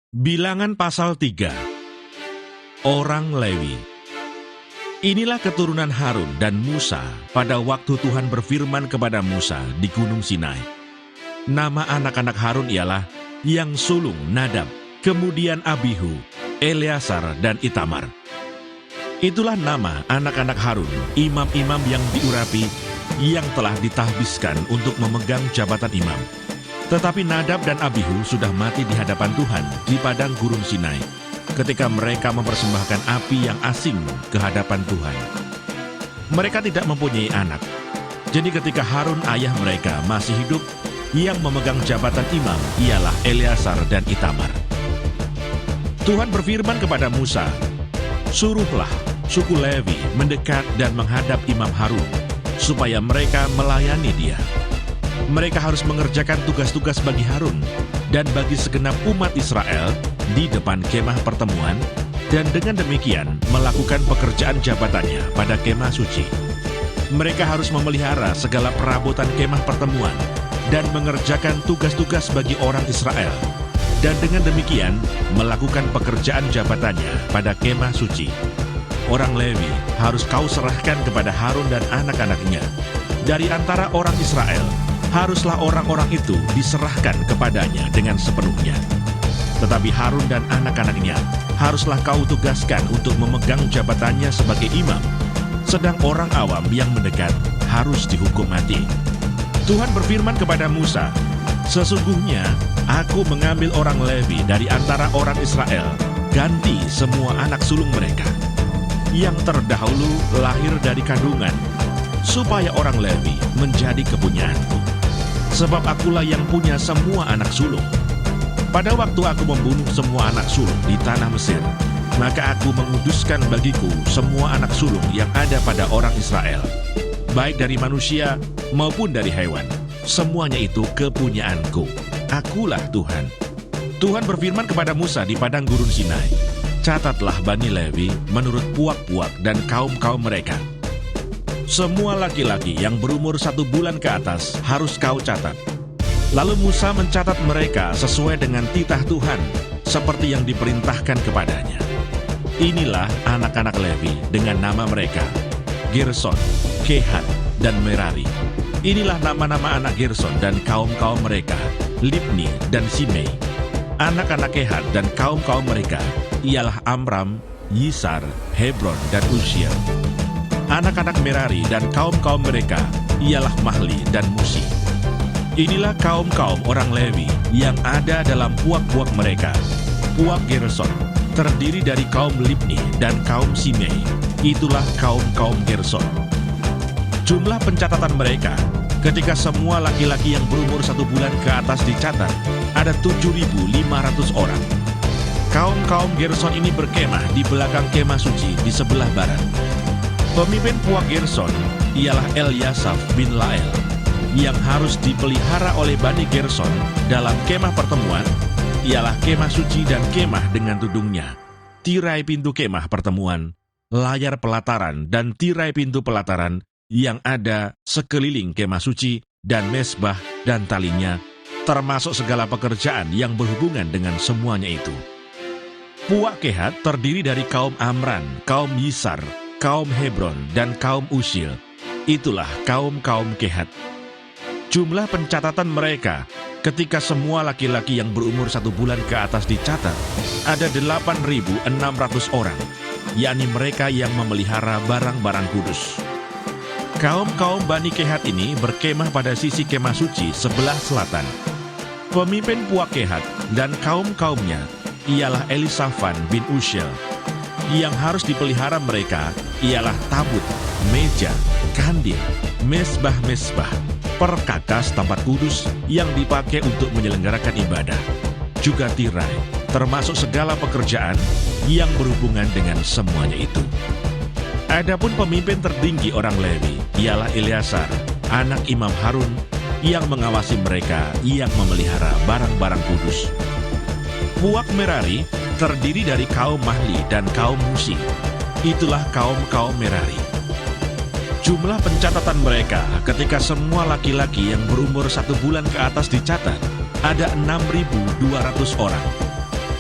Bilangan pasal 3. Orang Lewi. Inilah keturunan Harun dan Musa pada waktu Tuhan berfirman kepada Musa di Gunung Sinai. Nama anak-anak Harun ialah yang sulung Nadab, kemudian Abihu, Eleazar dan Itamar. Itulah nama anak-anak Harun, imam-imam yang diurapi, yang telah ditahbiskan untuk memegang jabatan imam. Tetapi Nadab dan Abihu sudah mati di hadapan Tuhan di padang gurun Sinai, ketika mereka mempersembahkan api yang asing ke hadapan Tuhan. Mereka tidak mempunyai anak. Jadi ketika Harun ayah mereka masih hidup, yang memegang jabatan imam ialah Eleazar dan Itamar. Tuhan berfirman kepada Musa, "Suruhlah suku Lewi mendekat dan menghadap Imam Harun, supaya mereka melayani dia. Mereka harus mengerjakan tugas-tugas bagi Harun dan bagi segenap umat Israel di depan kemah pertemuan, dan dengan demikian melakukan pekerjaan jabatannya pada kemah suci. Mereka harus memelihara segala perabotan kemah pertemuan dan mengerjakan tugas-tugas bagi orang Israel, dan dengan demikian melakukan pekerjaan jabatannya pada kemah suci. Orang Lewi harus kau serahkan kepada Harun dan anak-anaknya. Dari antara orang Israel, haruslah orang-orang itu diserahkan kepadanya dengan sepenuhnya. Tetapi Harun dan anak-anaknya haruslah kau tugaskan untuk memegang jabatannya sebagai imam, sedang orang awam yang mendekat harus dihukum mati." Tuhan berfirman kepada Musa, "Sesungguhnya aku mengambil orang Lewi dari antara orang Israel, ganti semua anak sulung mereka, yang terdahulu lahir dari kandungan, supaya orang Lewi menjadi kepunyaanku. Sebab akulah yang punya semua anak sulung. Pada waktu aku membunuh semua anak sulung di tanah Mesir, maka aku menguduskan bagiku semua anak sulung yang ada pada orang Israel, baik dari manusia maupun dari hewan. Semuanya itu kepunyaanku. Akulah Tuhan." Tuhan berfirman kepada Musa di padang gurun Sinai, "Catatlah Bani Lewi menurut puak-puak dan kaum-kaum mereka. Semua laki-laki yang berumur 1 bulan ke atas harus kau catat." Lalu Musa mencatat mereka sesuai dengan titah Tuhan, seperti yang diperintahkan kepadanya. Inilah anak-anak Lewi dengan nama mereka: Gerson, Kehat, dan Merari. Inilah nama-nama anak Gerson dan kaum-kaum mereka: Libni dan Simei. Anak-anak Kehat dan kaum-kaum mereka ialah Amram, Yisar, Hebron, dan Uziel. Anak-anak Merari dan kaum-kaum mereka ialah Mahli dan Musi. Inilah kaum-kaum orang Lewi yang ada dalam puak-puak mereka. Puak Gerson terdiri dari kaum Libni dan kaum Simei. Itulah kaum-kaum Gerson. Jumlah pencatatan mereka ketika semua laki-laki yang berumur 1 bulan ke atas dicatat ada 7.500 orang. Kaum-kaum Gerson ini berkemah di belakang kemah suci di sebelah barat. Pemimpin puak Gerson ialah Eliasaf bin Lael, yang harus dipelihara oleh Bani Gerson dalam kemah pertemuan ialah kemah suci dan kemah dengan tudungnya, tirai pintu kemah pertemuan, layar pelataran dan tirai pintu pelataran yang ada sekeliling kemah suci, dan mesbah dan talinya, termasuk segala pekerjaan yang berhubungan dengan semuanya itu. Puak Kehat terdiri dari kaum Amran, kaum Yisar, kaum Hebron, dan kaum Uziel. Itulah kaum-kaum Kehat. Jumlah pencatatan mereka ketika semua laki-laki yang berumur 1 bulan ke atas dicatat ada 8.600 orang, yakni mereka yang memelihara barang-barang kudus. Kaum-kaum Bani Kehat ini berkemah pada sisi kemah suci sebelah selatan. Pemimpin puak Kehat dan kaum-kaumnya ialah Elisafan bin Uziel. Yang harus dipelihara mereka ialah tabut, meja, kandil, mesbah-mesbah, perkakas tempat kudus yang dipakai untuk menyelenggarakan ibadah, juga tirai, termasuk segala pekerjaan yang berhubungan dengan semuanya itu. Adapun pemimpin tertinggi orang Lewi ialah Eleazar, anak Imam Harun, yang mengawasi mereka yang memelihara barang-barang kudus. Puak Merari terdiri dari kaum Mahli dan kaum Musi. Itulah kaum-kaum Merari. Jumlah pencatatan mereka ketika semua laki-laki yang berumur 1 bulan ke atas dicatat ada 6.200 orang.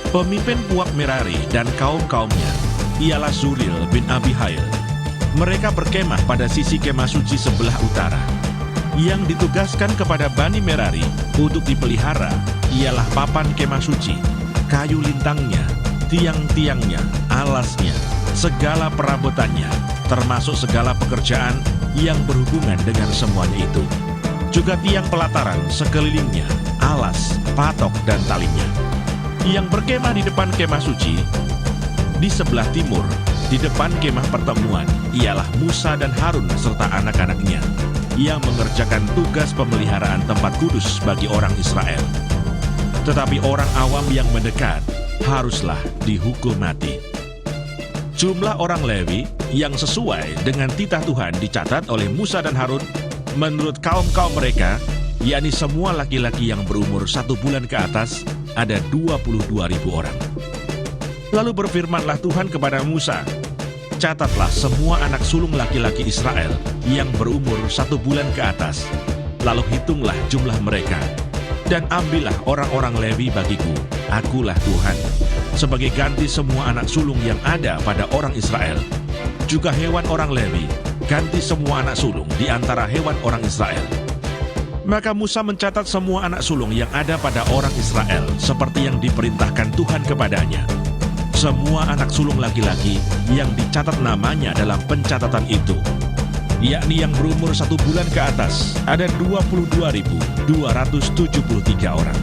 Pemimpin puak Merari dan kaum-kaumnya ialah Zuril bin Abihail. Mereka berkemah pada sisi kemah suci sebelah utara. Yang ditugaskan kepada Bani Merari untuk dipelihara ialah papan kemah suci, kayu lintangnya, tiang-tiangnya, alasnya, segala perabotannya, termasuk segala pekerjaan yang berhubungan dengan semuanya itu. Juga tiang pelataran sekelilingnya, alas, patok, dan talinya. Yang berkemah di depan kemah suci, di sebelah timur, di depan kemah pertemuan, ialah Musa dan Harun serta anak-anaknya, yang mengerjakan tugas pemeliharaan tempat kudus bagi orang Israel. Tetapi orang awam yang mendekat haruslah dihukum mati. Jumlah orang Lewi yang sesuai dengan titah Tuhan dicatat oleh Musa dan Harun menurut kaum-kaum mereka, yakni semua laki-laki yang berumur 1 bulan ke atas, ada 22.000 orang. Lalu berfirmanlah Tuhan kepada Musa, catatlah semua anak sulung laki-laki Israel yang berumur 1 bulan ke atas, lalu hitunglah jumlah mereka, dan ambillah orang-orang Lewi bagiku, akulah Tuhan, sebagai ganti semua anak sulung yang ada pada orang Israel. Juga hewan orang Lewi, ganti semua anak sulung di antara hewan orang Israel. Maka Musa mencatat semua anak sulung yang ada pada orang Israel, seperti yang diperintahkan Tuhan kepadanya. Semua anak sulung laki-laki yang dicatat namanya dalam pencatatan itu, yakni yang berumur 1 bulan ke atas, ada 22.273 orang.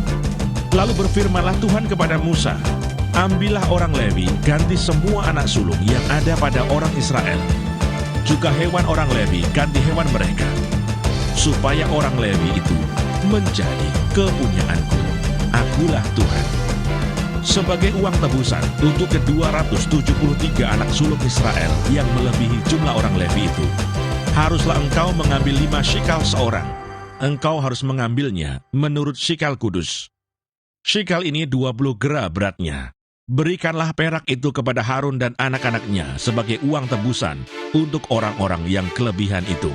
Lalu berfirmanlah Tuhan kepada Musa, ambillah orang Lewi, ganti semua anak sulung yang ada pada orang Israel. Juga hewan orang Lewi, ganti hewan mereka, supaya orang Lewi itu menjadi kepunyaanku. Akulah Tuhan. Sebagai uang tebusan untuk ke-273 anak sulung Israel yang melebihi jumlah orang Lewi itu, haruslah engkau mengambil 5 shikal seorang. Engkau harus mengambilnya menurut shikal kudus. Shikal ini 20 gera beratnya. Berikanlah perak itu kepada Harun dan anak-anaknya sebagai uang tebusan untuk orang-orang yang kelebihan itu.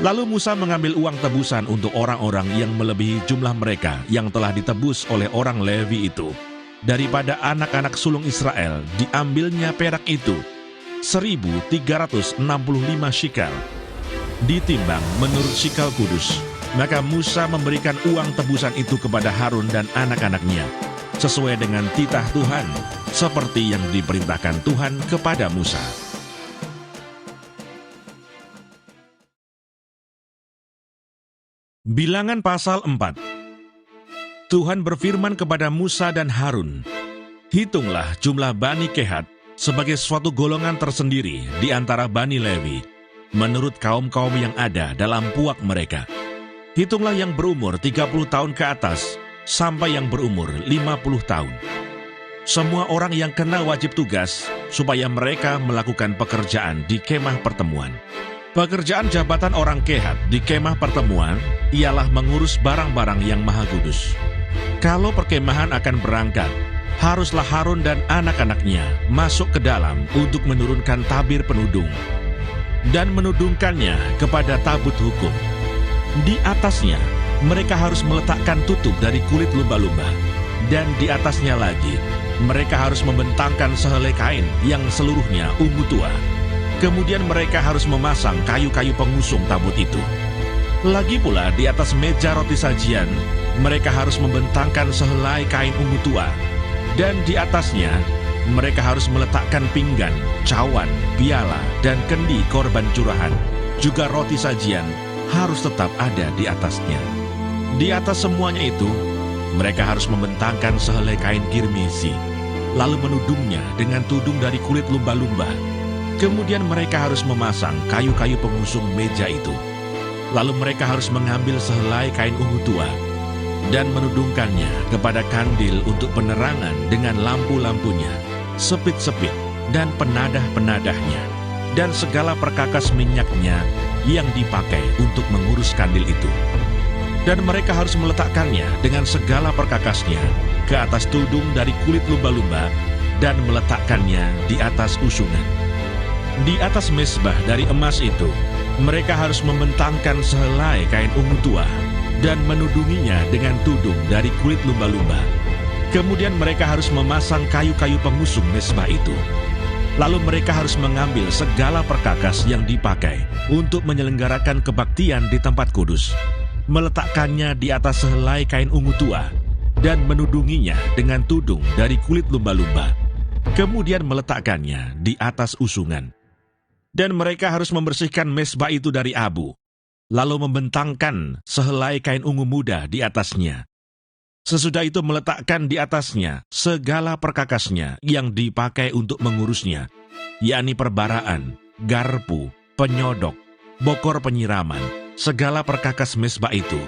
Lalu Musa mengambil uang tebusan untuk orang-orang yang melebihi jumlah mereka yang telah ditebus oleh orang Lewi itu. Daripada anak-anak sulung Israel diambilnya perak itu 1.365 shikal, ditimbang menurut shikal kudus. Maka Musa memberikan uang tebusan itu kepada Harun dan anak-anaknya, sesuai dengan titah Tuhan, seperti yang diperintahkan Tuhan kepada Musa. Bilangan pasal 4. Tuhan berfirman kepada Musa dan Harun, hitunglah jumlah Bani Kehat sebagai suatu golongan tersendiri di antara Bani Lewi, menurut kaum-kaum yang ada dalam puak mereka. Hitunglah yang berumur 30 tahun ke atas, sampai yang berumur 50 tahun. Semua orang yang kena wajib tugas, supaya mereka melakukan pekerjaan di kemah pertemuan. Pekerjaan jabatan orang Kehat di kemah pertemuan ialah mengurus barang-barang yang maha kudus. Kalau perkemahan akan berangkat, haruslah Harun dan anak-anaknya masuk ke dalam untuk menurunkan tabir penudung dan menudungkannya kepada tabut hukum. Di atasnya, mereka harus meletakkan tutup dari kulit lumba-lumba, dan di atasnya lagi, mereka harus membentangkan sehelai kain yang seluruhnya ungu tua. Kemudian mereka harus memasang kayu-kayu pengusung tabut itu. Lagi pula di atas meja roti sajian, mereka harus membentangkan sehelai kain ungu tua, dan di atasnya mereka harus meletakkan pinggan, cawan, piala, dan kendi korban curahan. Juga roti sajian harus tetap ada di atasnya. Di atas semuanya itu, mereka harus membentangkan sehelai kain kirmisi, lalu menudungnya dengan tudung dari kulit lumba-lumba. Kemudian mereka harus memasang kayu-kayu pengusung meja itu. Lalu mereka harus mengambil sehelai kain ungu tua dan menudungkannya kepada kandil untuk penerangan dengan lampu-lampunya, sepit-sepit dan penadah-penadahnya, dan segala perkakas minyaknya yang dipakai untuk mengurus kandil itu. Dan mereka harus meletakkannya dengan segala perkakasnya ke atas tudung dari kulit lumba-lumba dan meletakkannya di atas usungan. Di atas mezbah dari emas itu, mereka harus membentangkan sehelai kain ungu tua dan menudunginya dengan tudung dari kulit lumba-lumba. Kemudian mereka harus memasang kayu-kayu pengusung mezbah itu. Lalu mereka harus mengambil segala perkakas yang dipakai untuk menyelenggarakan kebaktian di tempat kudus, meletakkannya di atas sehelai kain ungu tua, dan menudunginya dengan tudung dari kulit lumba-lumba. Kemudian meletakkannya di atas usungan. Dan mereka harus membersihkan mezbah itu dari abu, lalu membentangkan sehelai kain ungu muda di atasnya. Sesudah itu meletakkan di atasnya segala perkakasnya yang dipakai untuk mengurusnya, yakni perbaraan, garpu, penyodok, bokor penyiraman, segala perkakas mezbah itu.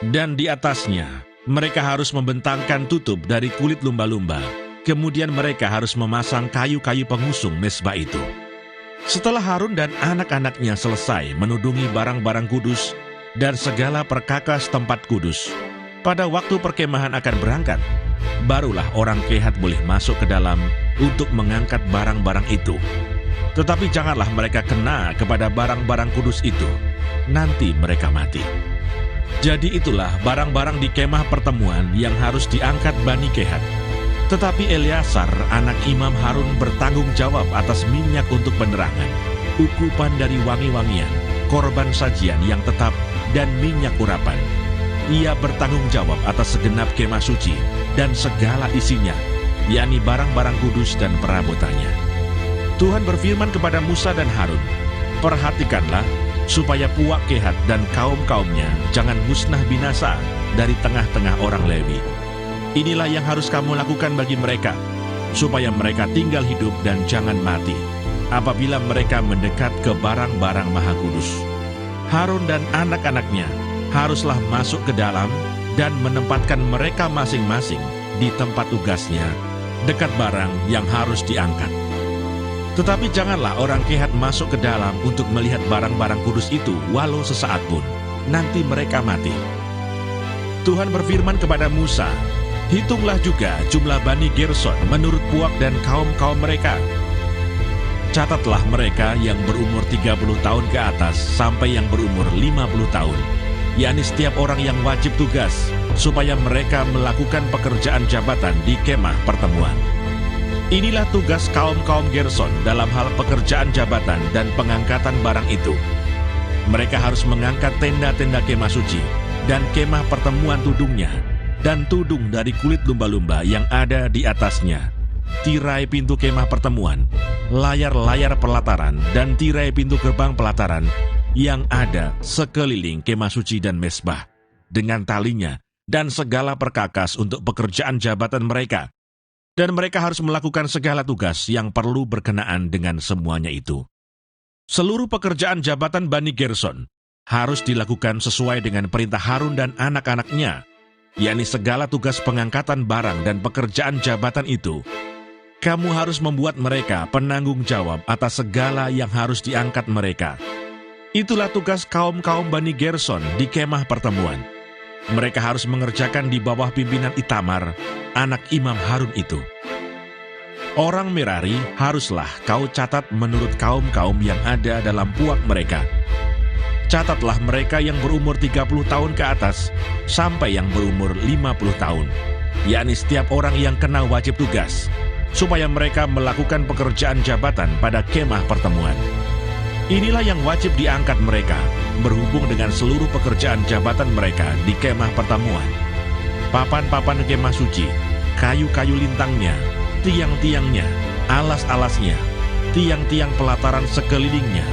Dan di atasnya mereka harus membentangkan tutup dari kulit lumba-lumba. Kemudian mereka harus memasang kayu-kayu pengusung mezbah itu. Setelah Harun dan anak-anaknya selesai menudungi barang-barang kudus dan segala perkakas tempat kudus, pada waktu perkemahan akan berangkat, barulah orang kehat boleh masuk ke dalam untuk mengangkat barang-barang itu. Tetapi janganlah mereka kena kepada barang-barang kudus itu, nanti mereka mati. Jadi itulah barang-barang di kemah pertemuan yang harus diangkat Bani Kehat. Tetapi Eleazar, anak Imam Harun, bertanggung jawab atas minyak untuk penerangan, ukupan dari wangi-wangian, korban sajian yang tetap, dan minyak urapan. Ia bertanggung jawab atas segenap kemah suci dan segala isinya, yakni barang-barang kudus dan perabotannya. Tuhan berfirman kepada Musa dan Harun, "Perhatikanlah, supaya puak Kehat dan kaum-kaumnya jangan musnah binasa dari tengah-tengah orang Lewi. Inilah yang harus kamu lakukan bagi mereka, supaya mereka tinggal hidup dan jangan mati, apabila mereka mendekat ke barang-barang maha kudus. Harun dan anak-anaknya haruslah masuk ke dalam dan menempatkan mereka masing-masing di tempat tugasnya, dekat barang yang harus diangkat. Tetapi janganlah orang Kehat masuk ke dalam untuk melihat barang-barang kudus itu walau sesaat pun, nanti mereka mati." Tuhan berfirman kepada Musa, "Hitunglah juga jumlah Bani Gerson menurut puak dan kaum-kaum mereka. Catatlah mereka yang berumur 30 tahun ke atas sampai yang berumur 50 tahun, yakni setiap orang yang wajib tugas, supaya mereka melakukan pekerjaan jabatan di kemah pertemuan. Inilah tugas kaum-kaum Gerson dalam hal pekerjaan jabatan dan pengangkatan barang itu. Mereka harus mengangkat tenda-tenda kemah suci, dan kemah pertemuan tudungnya, dan tudung dari kulit lumba-lumba yang ada di atasnya, tirai pintu kemah pertemuan, layar-layar pelataran, dan tirai pintu gerbang pelataran, yang ada sekeliling kemah suci dan mezbah, dengan talinya dan segala perkakas untuk pekerjaan jabatan mereka. Dan mereka harus melakukan segala tugas yang perlu berkenaan dengan semuanya itu. Seluruh pekerjaan jabatan Bani Gerson harus dilakukan sesuai dengan perintah Harun dan anak-anaknya, yakni segala tugas pengangkatan barang dan pekerjaan jabatan itu. Kamu harus membuat mereka penanggung jawab atas segala yang harus diangkat mereka. Itulah tugas kaum-kaum Bani Gerson di kemah pertemuan. Mereka harus mengerjakan di bawah pimpinan Itamar, anak Imam Harun itu. Orang Merari haruslah kau catat menurut kaum-kaum yang ada dalam puak mereka. Catatlah mereka yang berumur 30 tahun ke atas sampai yang berumur 50 tahun, yakni setiap orang yang kena wajib tugas, supaya mereka melakukan pekerjaan jabatan pada kemah pertemuan. Inilah yang wajib diangkat mereka, berhubung dengan seluruh pekerjaan jabatan mereka di kemah pertemuan. Papan-papan kemah suci, kayu-kayu lintangnya, tiang-tiangnya, alas-alasnya, tiang-tiang pelataran sekelilingnya,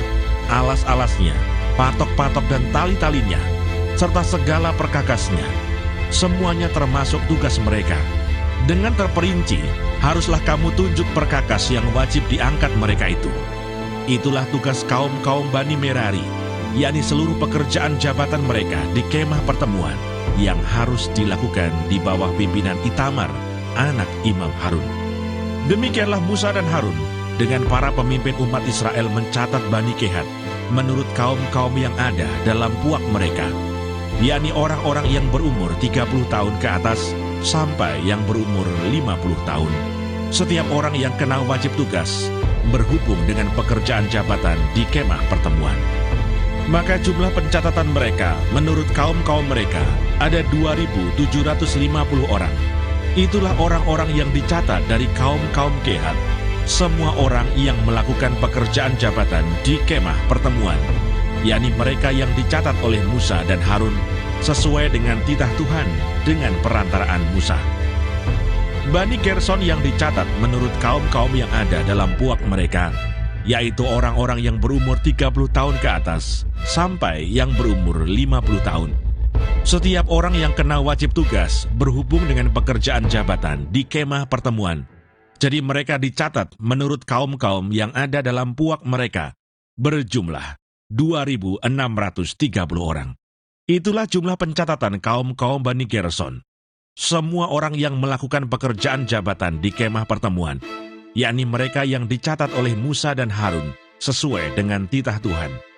alas-alasnya, patok-patok dan tali-talinya, serta segala perkakasnya. Semuanya termasuk tugas mereka. Dengan terperinci, haruslah kamu tunjuk perkakas yang wajib diangkat mereka itu. Itulah tugas kaum-kaum Bani Merari, yakni seluruh pekerjaan jabatan mereka di kemah pertemuan yang harus dilakukan di bawah pimpinan Itamar, anak Imam Harun. Demikianlah Musa dan Harun dengan para pemimpin umat Israel mencatat Bani Kehat menurut kaum-kaum yang ada dalam puak mereka, yakni orang-orang yang berumur 30 tahun ke atas sampai yang berumur 50 tahun. Setiap orang yang kena wajib tugas berhubung dengan pekerjaan jabatan di kemah pertemuan. Maka jumlah pencatatan mereka menurut kaum-kaum mereka ada 2.750 orang. Itulah orang-orang yang dicatat dari kaum-kaum Kehat, semua orang yang melakukan pekerjaan jabatan di kemah pertemuan, yakni mereka yang dicatat oleh Musa dan Harun sesuai dengan titah Tuhan dengan perantaraan Musa. Bani Gerson yang dicatat menurut kaum-kaum yang ada dalam puak mereka, yaitu orang-orang yang berumur 30 tahun ke atas sampai yang berumur 50 tahun. Setiap orang yang kena wajib tugas berhubung dengan pekerjaan jabatan di kemah pertemuan. Jadi mereka dicatat menurut kaum-kaum yang ada dalam puak mereka, berjumlah 2.630 orang. Itulah jumlah pencatatan kaum-kaum Bani Gerson. Semua orang yang melakukan pekerjaan jabatan di kemah pertemuan, yakni mereka yang dicatat oleh Musa dan Harun sesuai dengan titah Tuhan.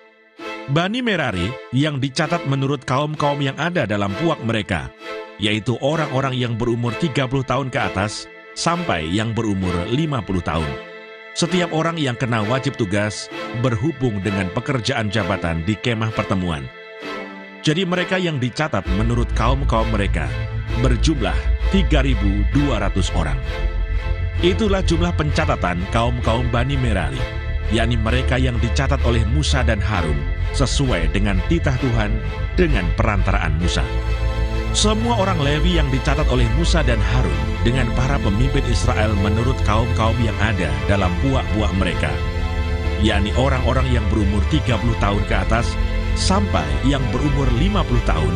Bani Merari yang dicatat menurut kaum-kaum yang ada dalam puak mereka, yaitu orang-orang yang berumur 30 tahun ke atas sampai yang berumur 50 tahun. Setiap orang yang kena wajib tugas berhubung dengan pekerjaan jabatan di kemah pertemuan. Jadi mereka yang dicatat menurut kaum-kaum mereka berjumlah 3.200 orang. Itulah jumlah pencatatan kaum-kaum Bani Merari, yakni mereka yang dicatat oleh Musa dan Harun sesuai dengan titah Tuhan dengan perantaraan Musa. Semua orang Lewi yang dicatat oleh Musa dan Harun dengan para pemimpin Israel menurut kaum-kaum yang ada dalam puak-puak mereka, yakni orang-orang yang berumur 30 tahun ke atas sampai yang berumur 50 tahun,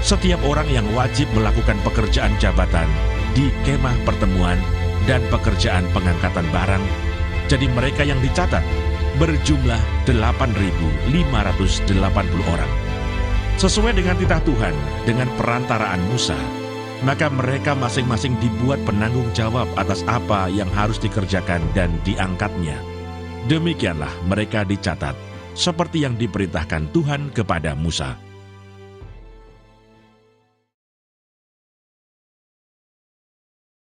setiap orang yang wajib melakukan pekerjaan jabatan di kemah pertemuan dan pekerjaan pengangkatan barang. Jadi mereka yang dicatat berjumlah 8.580 orang. Sesuai dengan titah Tuhan dengan perantaraan Musa, maka mereka masing-masing dibuat penanggung jawab atas apa yang harus dikerjakan dan diangkatnya. Demikianlah mereka dicatat seperti yang diperintahkan Tuhan kepada Musa.